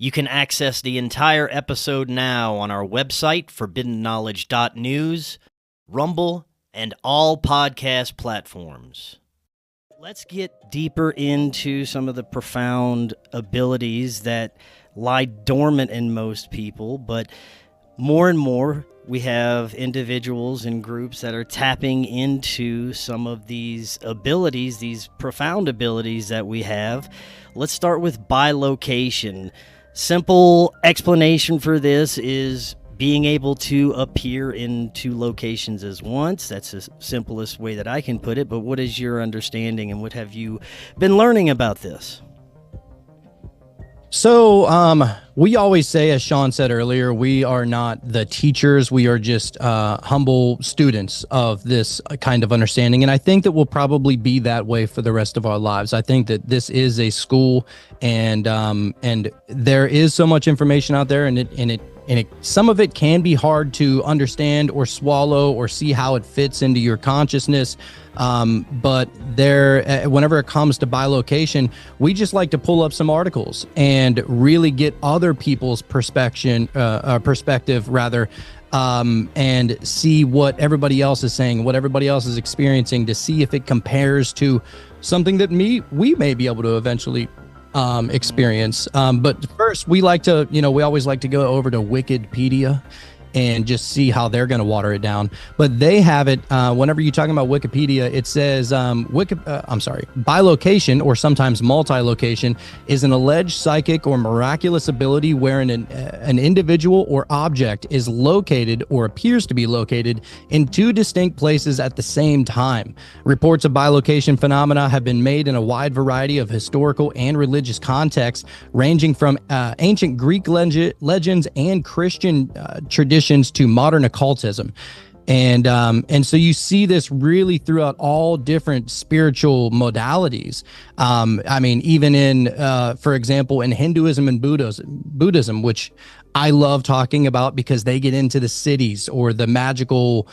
You can access the entire episode now on our website, forbiddenknowledge.news, Rumble, and all podcast platforms. Let's get deeper into some of the profound abilities that lie dormant in most people, but more and more we have individuals and groups that are tapping into some of these abilities, these profound abilities that we have. Let's start with bilocation. Simple explanation for this is being able to appear in two locations at once. That's the simplest way that I can put it, but what is your understanding and what have you been learning about this? So we always say, as Sean said earlier, we are not the teachers. We are just humble students of this kind of understanding. And I think that we'll probably be that way for the rest of our lives. I think that this is a school, and there is so much information out there, and some of it can be hard to understand or swallow or see how it fits into your consciousness. But whenever it comes to bilocation, we just like to pull up some articles and really get other people's perspective, and see what everybody else is saying, what everybody else is experiencing, to see if it compares to something that we may be able to eventually experience. But first, we always like to go over to Wikipedia and just see how they're going to water it down. But they have it, whenever you're talking about Wikipedia, it says, bilocation, or sometimes multi-location, is an alleged psychic or miraculous ability wherein an individual or object is located or appears to be located in two distinct places at the same time. Reports of bilocation phenomena have been made in a wide variety of historical and religious contexts, ranging from ancient Greek legends and Christian traditions to modern occultism. And so you see this really throughout all different spiritual modalities. Even in, for example, in Hinduism and Buddhism, which I love talking about because they get into the cities or the magical,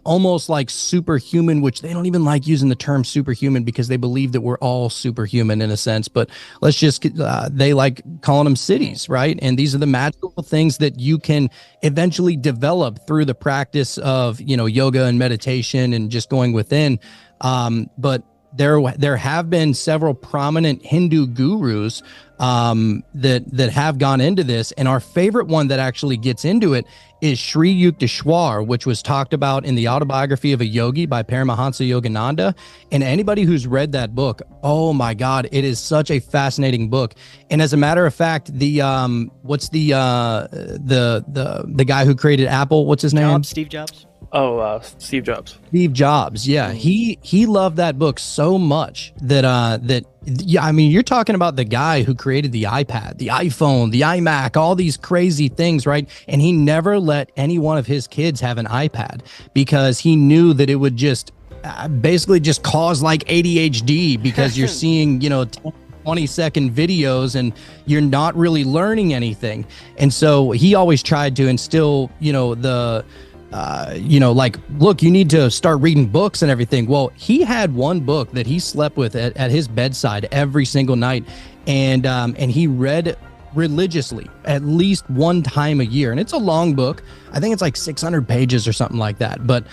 almost like superhuman, which they don't even like using the term superhuman because they believe that we're all superhuman in a sense, but let's just, they like calling them cities, right? And these are the magical things that you can eventually develop through the practice of, yoga and meditation and just going within. But there have been several prominent Hindu gurus that have gone into this, and our favorite one that actually gets into it is Sri Yukteswar, which was talked about in the Autobiography of a Yogi by Paramahansa Yogananda. And anybody who's read that book, oh my God, it is such a fascinating book. And as a matter of fact, the guy who created Apple, what's his name? Steve Jobs. Steve Jobs. Steve Jobs, yeah, he loved that book so much that you're talking about the guy who created the iPad, the iPhone, the iMac, all these crazy things, right? And he never let any one of his kids have an iPad because he knew that it would just basically just cause like ADHD because you're seeing 20-second videos and you're not really learning anything. And so he always tried to instill look, you need to start reading books and everything. Well, he had one book that he slept with at his bedside every single night, and he read religiously at least one time a year. And it's a long book. I think it's like 600 pages or something like that. But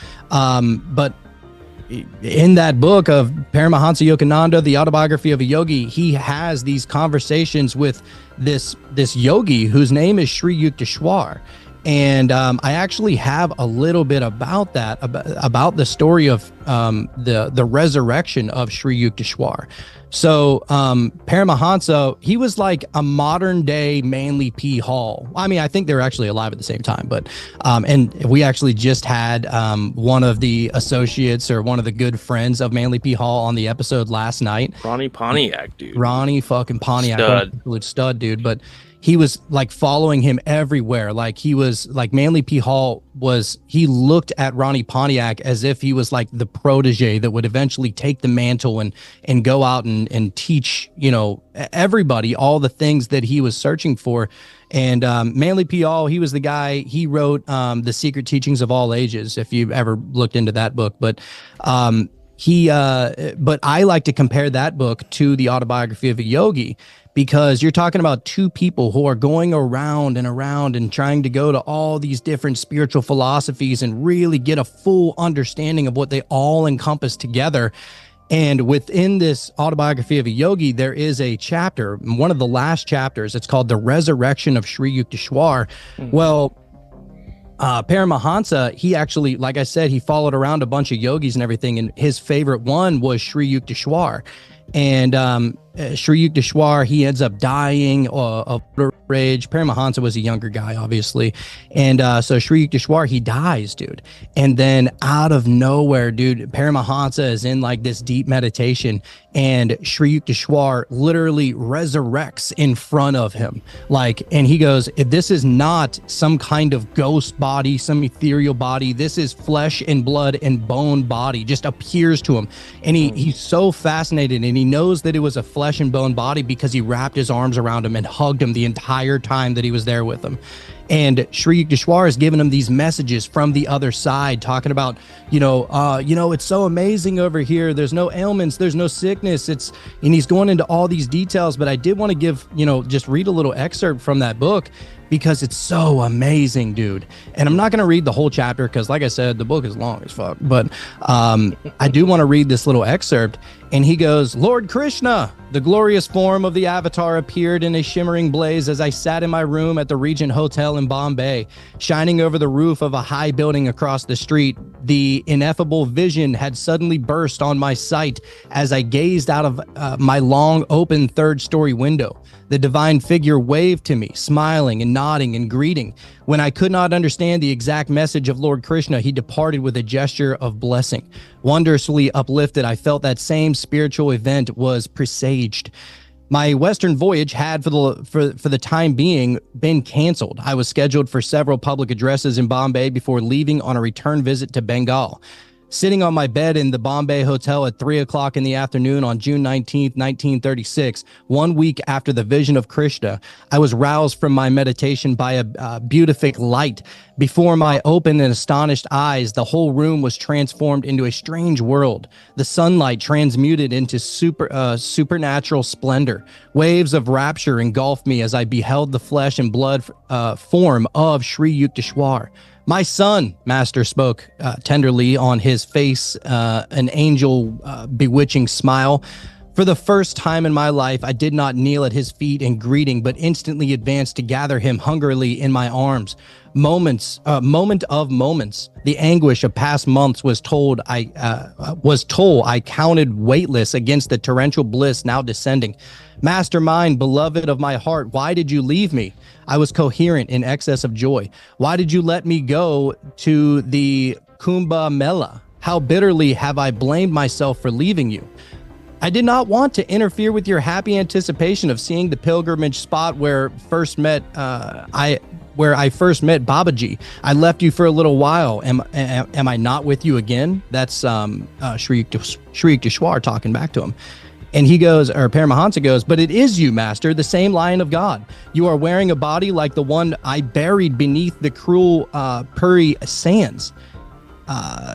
in that book of Paramahansa Yogananda, the Autobiography of a Yogi, he has these conversations with this yogi whose name is Sri Yukteswar. And I actually have a little bit about that, about the story of the resurrection of Sri Yukteswar. So Paramahansa, he was like a modern day Manly P. Hall. I mean, I think they were actually alive at the same time, but and we actually just had one of the associates or one of the good friends of Manly P. Hall on the episode last night. Ronnie Pontiac, dude. Ronnie fucking Pontiac. Absolute stud, dude. But he was like following him everywhere. Like he was like Manly P. Hall he looked at Ronnie Pontiac as if he was like the protege that would eventually take the mantle and go out and teach, everybody all the things that he was searching for. And Manly P. Hall, he was the guy, he wrote The Secret Teachings of All Ages, if you've ever looked into that book. But But I like to compare that book to the autobiography of a yogi, because you're talking about two people who are going around and around and trying to go to all these different spiritual philosophies and really get a full understanding of what they all encompass together. And within this autobiography of a yogi, there is a chapter, one of the last chapters, it's called The Resurrection of Sri Yukteswar. Well, Paramahansa, he actually, like I said, he followed around a bunch of yogis and everything, and his favorite one was Sri Yukteswar. And Sri Yukteswar, he ends up dying of rage. Paramahansa was a younger guy, obviously. And so Sri Yukteswar, he dies, dude. And then out of nowhere, dude, Paramahansa is in like this deep meditation, and Sri Yukteswar literally resurrects in front of him. Like, and he goes, this is not some kind of ghost body, some ethereal body. This is flesh and blood and bone body, just appears to him. And he's so fascinated, and he knows that it was a flesh and bone body because he wrapped his arms around him and hugged him the entire time that he was there with him. And Sri Yukteswar is giving him these messages from the other side, talking about, it's so amazing over here. There's no ailments, there's no sickness. And he's going into all these details. But I did want to give, just read a little excerpt from that book, because it's so amazing, dude. And I'm not going to read the whole chapter because, like I said, the book is long as fuck. But I do want to read this little excerpt. And he goes, Lord Krishna, the glorious form of the avatar, appeared in a shimmering blaze as I sat in my room at the Regent Hotel in Bombay, shining over the roof of a high building across the street. The ineffable vision had suddenly burst on my sight as I gazed out of my long open third-story window. The divine figure waved to me, smiling and nodding and greeting. When I could not understand the exact message of Lord Krishna, he departed with a gesture of blessing. Wondrously uplifted, I felt that same spiritual event was presaged. My Western voyage had, for the time being, been canceled. I was scheduled for several public addresses in Bombay before leaving on a return visit to Bengal. Sitting on my bed in the Bombay Hotel at 3 o'clock in the afternoon on June 19th, 1936, 1 week after the vision of Krishna, I was roused from my meditation by a beatific light. Before my open and astonished eyes, the whole room was transformed into a strange world. The sunlight transmuted into supernatural splendor. Waves of rapture engulfed me as I beheld the flesh and blood form of Sri Yukteswar. My son, Master spoke tenderly, on his face an angel bewitching smile. For the first time in my life, I did not kneel at his feet in greeting, but instantly advanced to gather him hungrily in my arms. Moment of moments, the anguish of past months was toll I counted weightless against the torrential bliss now descending. Mastermind, beloved of my heart, why did you leave me? I was coherent in excess of joy. Why did you let me go to the Kumbh Mela? How bitterly have I blamed myself for leaving you? I did not want to interfere with your happy anticipation of seeing the pilgrimage spot where I first met Babaji. I left you for a little while. Am I not with you again? That's Sri Yukteswar talking back to him. And he goes, or Paramahansa goes, but it is you, Master, the same Lion of God. You are wearing a body like the one I buried beneath the cruel Puri sands.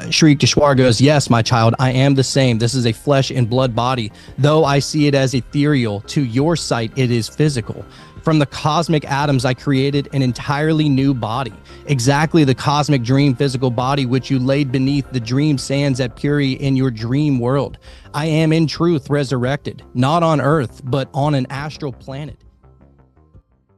Sri Yukteswar goes, yes, my child, I am the same. This is a flesh and blood body. Though I see it as ethereal, to your sight it is physical. From the cosmic atoms, I created an entirely new body, exactly the cosmic dream physical body which you laid beneath the dream sands at Puri in your dream world. I am in truth resurrected, not on earth, but on an astral planet.